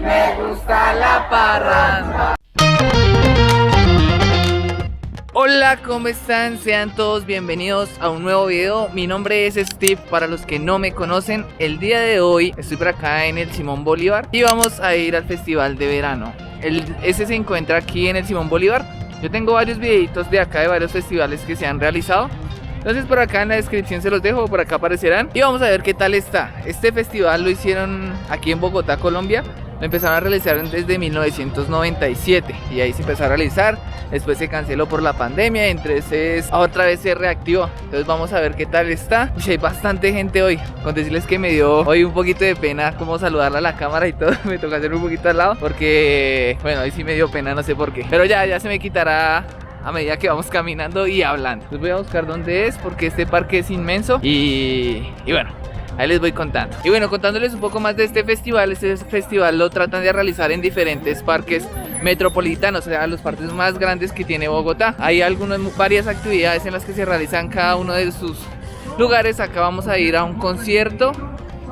me gusta la parranda. Hola, ¿cómo están? Sean todos bienvenidos a un nuevo video. Mi nombre es Steve, para los que no me conocen. El día de hoy estoy por acá en el Simón Bolívar y vamos a ir al festival de verano. Ese se encuentra aquí en el Simón Bolívar. Yo tengo varios videitos de acá de varios festivales que se han realizado. Entonces por acá en la descripción se los dejo, por acá aparecerán. Y vamos a ver qué tal está. Este festival lo hicieron aquí en Bogotá, Colombia. Lo empezaron a realizar desde 1997 y ahí se empezó a realizar. Después se canceló por la pandemia, entonces otra vez se reactivó. Entonces vamos a ver qué tal está. Hay bastante gente hoy. Con decirles que me dio hoy un poquito de pena como saludarla a la cámara y todo. Me toca hacer un poquito al lado porque, bueno, hoy sí me dio pena, no sé por qué. Pero ya se me quitará a medida que vamos caminando y hablando. Les voy a buscar dónde es porque este parque es inmenso y bueno, ahí les voy contando. Y bueno, contándoles un poco más de este festival. Este festival lo tratan de realizar en diferentes parques metropolitanos, o sea, los parques más grandes que tiene Bogotá. Hay varias actividades en las que se realizan cada uno de sus lugares. Acá vamos a ir a un concierto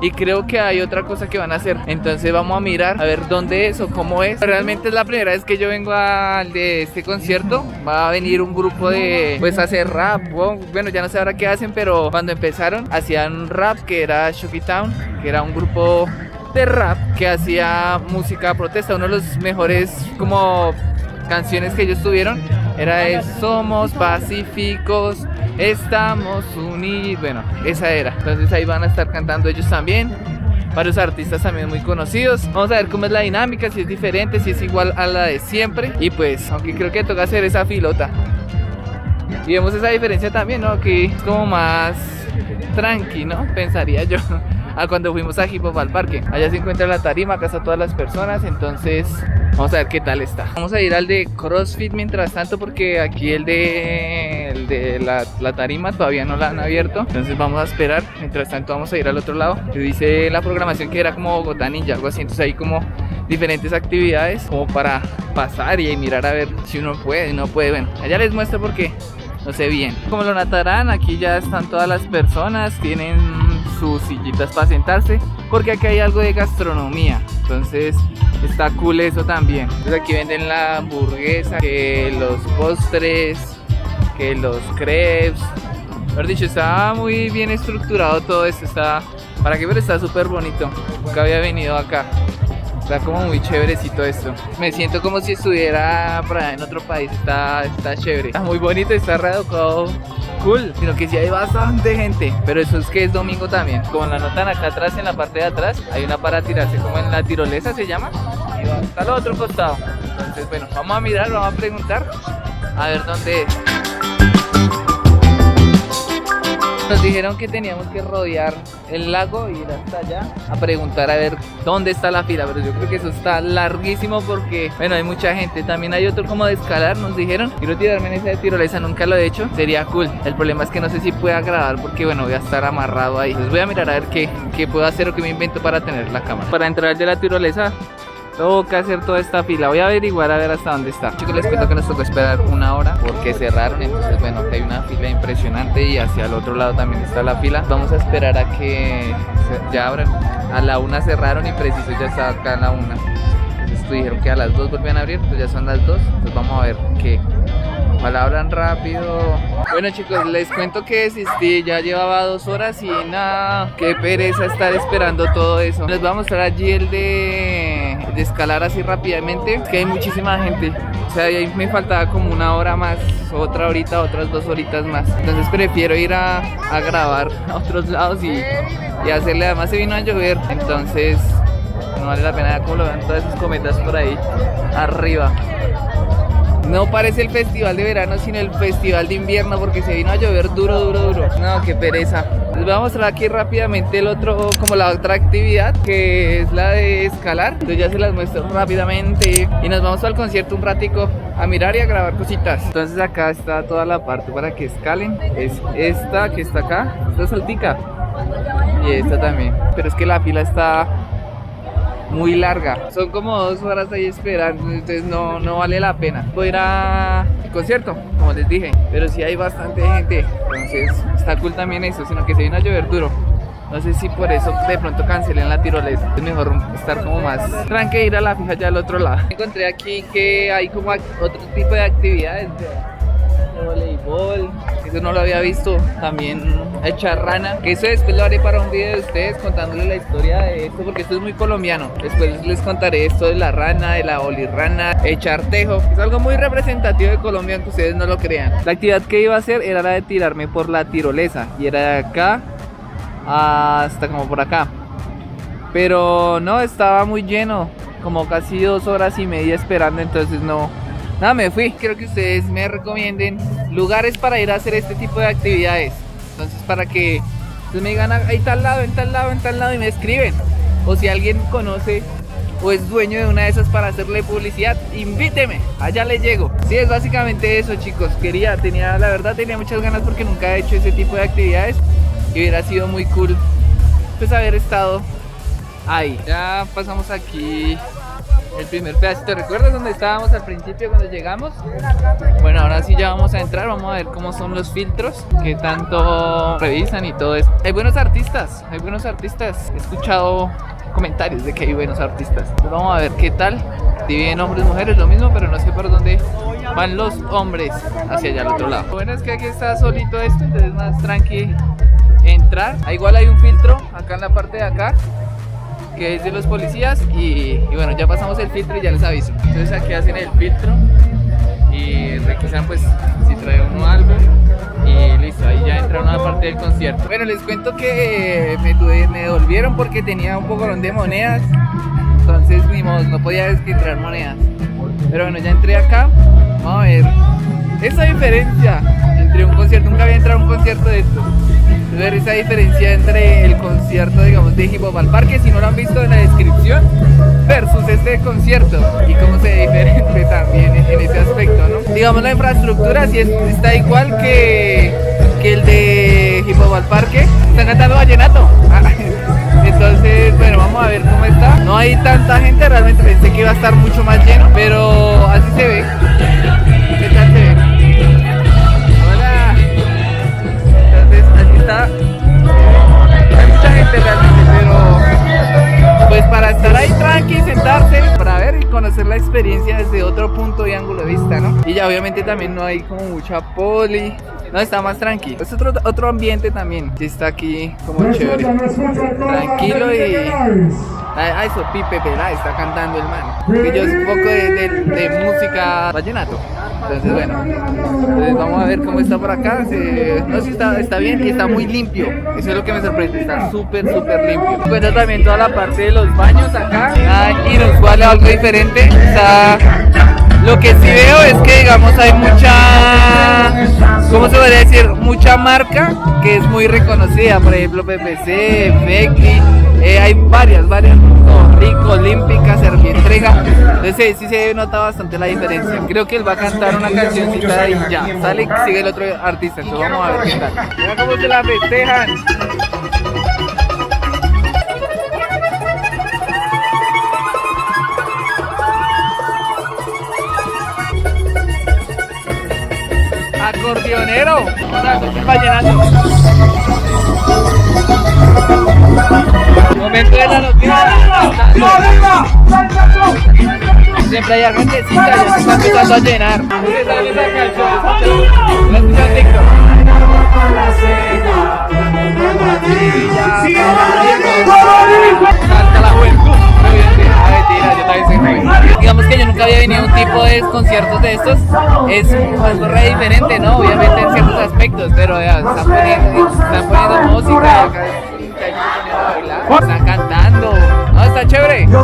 y creo que hay otra cosa que van a hacer. Entonces vamos a mirar a ver dónde es o cómo es. Realmente es la primera vez que yo vengo al de este concierto. Va a venir un grupo de, pues, hacer rap. Bueno, ya no sé ahora qué hacen, pero cuando empezaron hacían rap, que era Shocky Town, que era un grupo de rap que hacía música protesta. Uno de los mejores como canciones que ellos tuvieron era de Somos Pacíficos, Estamos Unidos. Bueno, esa era. Entonces ahí van a estar cantando ellos también. Varios artistas también muy conocidos. Vamos a ver cómo es la dinámica, si es diferente, si es igual a la de siempre. Y pues, aunque creo que toca hacer esa filota. Y vemos esa diferencia también, ¿no? Que es como más tranqui, ¿no? Pensaría yo. A cuando fuimos a Hip Hop al parque. Allá se encuentra la tarima, acá están todas las personas. Entonces vamos a ver qué tal está. Vamos a ir al de CrossFit mientras tanto, porque aquí el de la tarima todavía no la han abierto. Entonces vamos a esperar. Mientras tanto vamos a ir al otro lado, que dice la programación que era como Bogotá Ninja, algo así. Entonces hay como diferentes actividades como para pasar y mirar a ver si uno puede y no puede. Bueno, allá les muestro porque no sé bien. Como lo notarán, aquí ya están todas las personas. Tienen sus sillitas para sentarse, porque aquí hay algo de gastronomía. Entonces está cool eso también. Entonces aquí venden la hamburguesa, que los postres, que los crepes. Mejor dicho, está muy bien estructurado todo esto. Está, para que ver, está súper bonito. Nunca había venido acá. Está como muy chéverecito esto. Me siento como si estuviera por allá en otro país. Está chévere. Está muy bonito, está reeducado. Cool. Sino que sí hay bastante gente. Pero eso es que es domingo también. Como la notan acá atrás, en la parte de atrás, hay una para tirarse como en la tirolesa se llama. Y va hasta el otro costado. Entonces bueno, vamos a mirar, vamos a preguntar a ver dónde es. Nos dijeron que teníamos que rodear el lago y ir hasta allá a preguntar a ver dónde está la fila, pero yo creo que eso está larguísimo porque, bueno, hay mucha gente. También hay otro como de escalar, nos dijeron. Quiero tirarme en esa de tirolesa, nunca lo he hecho, sería cool. El problema es que no sé si pueda grabar porque, bueno, voy a estar amarrado ahí. Entonces voy a mirar a ver qué puedo hacer o qué me invento para tener la cámara. Para entrar de la tirolesa toca hacer toda esta fila. Voy a averiguar a ver hasta dónde está. Chicos, les cuento que nos tocó esperar una hora porque cerraron. Entonces bueno, hay una fila impresionante y hacia el otro lado también está la fila. Vamos a esperar a que ya abran. A la 1 cerraron y preciso ya está acá a la 1. Entonces dijeron que a las 2 volvían a abrir. Pues ya son las 2. Entonces vamos a ver qué. Ojalá abran rápido. Bueno, chicos, les cuento que desistí. Ya llevaba 2 horas y nada, qué pereza estar esperando todo eso. Les voy a mostrar allí el de escalar así rápidamente. Es que hay muchísima gente. O sea, ahí me faltaba como una hora más, otra horita, otras 2 horitas más. Entonces prefiero ir a grabar a otros lados y hacerle. Además se vino a llover, entonces no vale la pena. Como lo vean todas esas cometas por ahí arriba. No parece el festival de verano, sino el festival de invierno, porque se vino a llover duro. No, qué pereza. Les voy a mostrar aquí rápidamente el otro, como la otra actividad, que es la de escalar. Entonces ya se las muestro rápidamente y nos vamos al concierto un ratico a mirar y a grabar cositas. Entonces acá está toda la parte para que escalen. Es esta que está acá, esta saltica, y esta también. Pero es que la fila está muy larga. Son como 2 horas ahí esperando, entonces no vale la pena. Voy a ir al concierto, como les dije, pero sí hay bastante gente, entonces está cool también eso, sino que se viene a llover duro. No sé si por eso de pronto cancelen la tirolesa. Es mejor estar como más tranqui e ir a la fija ya al otro lado. Encontré aquí que hay como otro tipo de actividades de voleibol. Eso no lo había visto. También echar rana. Que eso después lo haré para un video de ustedes contándole la historia de esto, porque esto es muy colombiano. Después les contaré esto de la rana, de la bolirrana, echar tejo. Es algo muy representativo de Colombia, aunque ustedes no lo crean. La actividad que iba a hacer era la de tirarme por la tirolesa. Y era de acá hasta como por acá, pero no, estaba muy lleno, como casi 2 horas y media esperando, entonces no, nada, me fui. Quiero que ustedes me recomienden lugares para ir a hacer este tipo de actividades, entonces para que ustedes me digan, ahí tal lado, en tal lado, en tal lado, y me escriben, o si alguien conoce o es dueño de una de esas para hacerle publicidad, invíteme, allá le llego. Sí, es básicamente eso, chicos. La verdad tenía muchas ganas porque nunca he hecho ese tipo de actividades. Y hubiera sido muy cool pues haber estado ahí. Ya pasamos aquí el primer pedacito. ¿Recuerdas dónde estábamos al principio cuando llegamos? Bueno, ahora sí ya vamos a entrar. Vamos a ver cómo son los filtros, qué tanto revisan y todo eso. Hay buenos artistas, hay buenos artistas. He escuchado comentarios de que hay buenos artistas. Pero vamos a ver qué tal. Dividen hombres y mujeres, lo mismo, pero no sé por dónde van los hombres hacia allá al otro lado. Lo bueno es que aquí está solito esto, entonces es más tranqui entrar. Igual hay un filtro acá en la parte de acá que es de los policías y bueno, ya pasamos el filtro y ya les aviso. Entonces aquí hacen el filtro y requisan pues si trae uno algo y listo, ahí ya entra una parte del concierto. Bueno, les cuento que me devolvieron porque tenía un poco de monedas, entonces ni modo, no podía entrar monedas. Pero bueno, ya entré acá. Vamos a ver esa diferencia entre un concierto. Nunca había entrado a un concierto de estos. Ver esa diferencia entre el concierto, digamos, de Hip Hop al Parque, si no lo han visto en la descripción, versus este concierto y cómo se ve diferente también en ese aspecto, ¿no? Digamos, la infraestructura sí está igual que el de Hip Hop al Parque. Están cantando vallenato. Entonces, bueno, vamos a ver cómo está. No hay tanta gente, realmente pensé que iba a estar mucho más lleno, pero así se ve. ¿Qué tal se ve? Hola. Entonces, así está. Hay mucha gente realmente, pero pues para estar ahí tranqui, sentarse, para ver y conocer la experiencia desde otro punto y ángulo de vista, ¿no? Y ya obviamente también no hay como mucha poli. No, está más tranquilo. Es otro ambiente también. Sí, está aquí como chévere. Tranquilo y... eso, Pipe Pelá está cantando el man. Que yo es un poco de música vallenato. Entonces, bueno. Entonces vamos a ver cómo está por acá. No sé si está bien y está muy limpio. Eso es lo que me sorprende. Está súper limpio. Cuenta también toda la parte de los baños acá. Inusual, algo diferente. Lo que sí veo es que, digamos, hay mucha, ¿cómo se podría decir? Mucha marca que es muy reconocida, por ejemplo PPC, Becky, hay varias, como Rico, Olímpica, Servientrega. Entonces sí se nota bastante la diferencia. Creo que él va a cantar una cancioncita y ya, sale y sigue el otro artista, entonces vamos a ver qué tal. Mira cómo se la festejan. Acordeonero, vallenato. Momento de la noticia. Siempre hay gentecita, ya se está empezando a llenar. ¿Qué tal esa canción? ¿La escuchan TikTok? Salta la juventud. Yo también soy joven. Digamos que yo nunca había venido a un tipo de conciertos de estos. Es algo re diferente, ¿no? Obviamente en ciertos aspectos, pero ya, están poniendo música, están cantando. No, está chévere. Está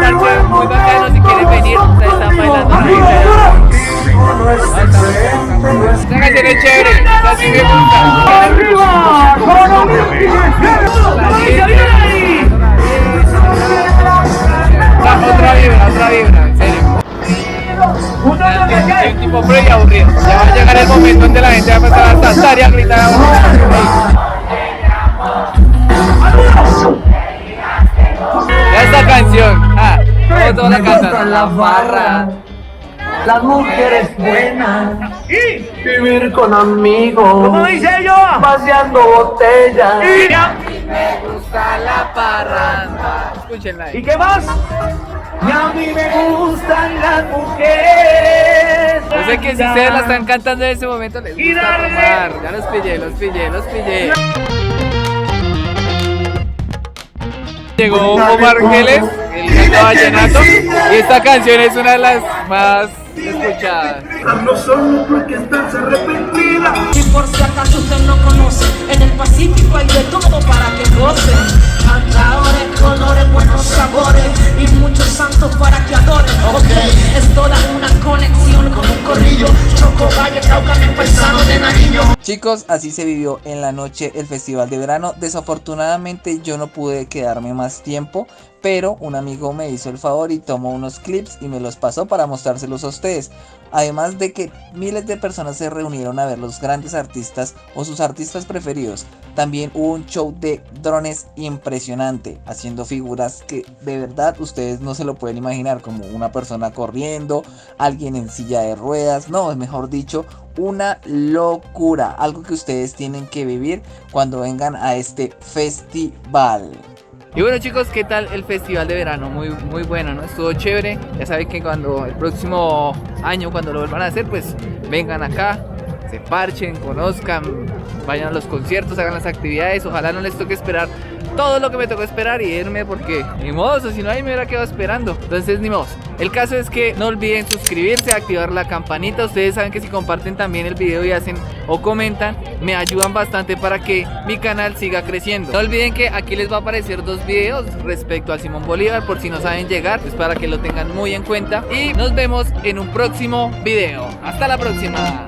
chévere, muy bacano. Si quieren venir, ustedes están bailando. Esta canción es chévere, así me gusta. Otra vibra, en serio. Soy un tipo frío y aburrido. Ya va a llegar el momento donde la gente va a empezar a saltar y a gritar. Ya esta canción, ¿cómo toda la cantan? La barra. las mujeres buenas y vivir con amigos. ¿Cómo dice yo? Vaciando botellas. Y Me gusta la parranda. Escúchenla ahí. ¿Y qué más? Y a mí me gustan las mujeres. Yo sé que si ustedes la están cantando en ese momento les Y gusta dale. tomar. Ya los pillé, los pillé, los pillé. Llegó Omar Geles, el canta vallenato, y esta canción es una de las más escuchadas. No solo porque estás arrepentida. Y por si acaso usted no conoce, en el Pacífico hay de todo para que goce. Cantadores, colores, buenos sabores y muchos santos para que adoren. Ok, es toda una conexión con un corrillo. Choco, Valle, Cauca, mi paisano de Nariño. Chicos, así se vivió en la noche el festival de verano. Desafortunadamente yo no pude quedarme más tiempo, pero un amigo me hizo el favor y tomó unos clips y me los pasó para mostrárselos a ustedes. Además de que miles de personas se reunieron a ver los grandes artistas o sus artistas preferidos. También hubo un show de drones impresionante, haciendo figuras que de verdad ustedes no se lo pueden imaginar, como una persona corriendo, alguien en silla de ruedas, no, es mejor dicho, una locura, algo que ustedes tienen que vivir cuando vengan a este festival. Y bueno chicos, ¿qué tal el festival de verano? Muy bueno, ¿no? Estuvo chévere. Ya saben que cuando el próximo año, cuando lo vuelvan a hacer, pues vengan acá, se parchen, conozcan, vayan a los conciertos, hagan las actividades. Ojalá no les toque esperar todo lo que me tocó esperar y irme, porque ni modo, si no ahí me hubiera quedado esperando. Entonces ni modo. El caso es que no olviden suscribirse, activar la campanita. Ustedes saben que si comparten también el video y hacen o comentan, me ayudan bastante para que mi canal siga creciendo. No olviden que aquí les va a aparecer dos videos respecto al Simón Bolívar, por si no saben llegar, pues para que lo tengan muy en cuenta. Y nos vemos en un próximo video. Hasta la próxima.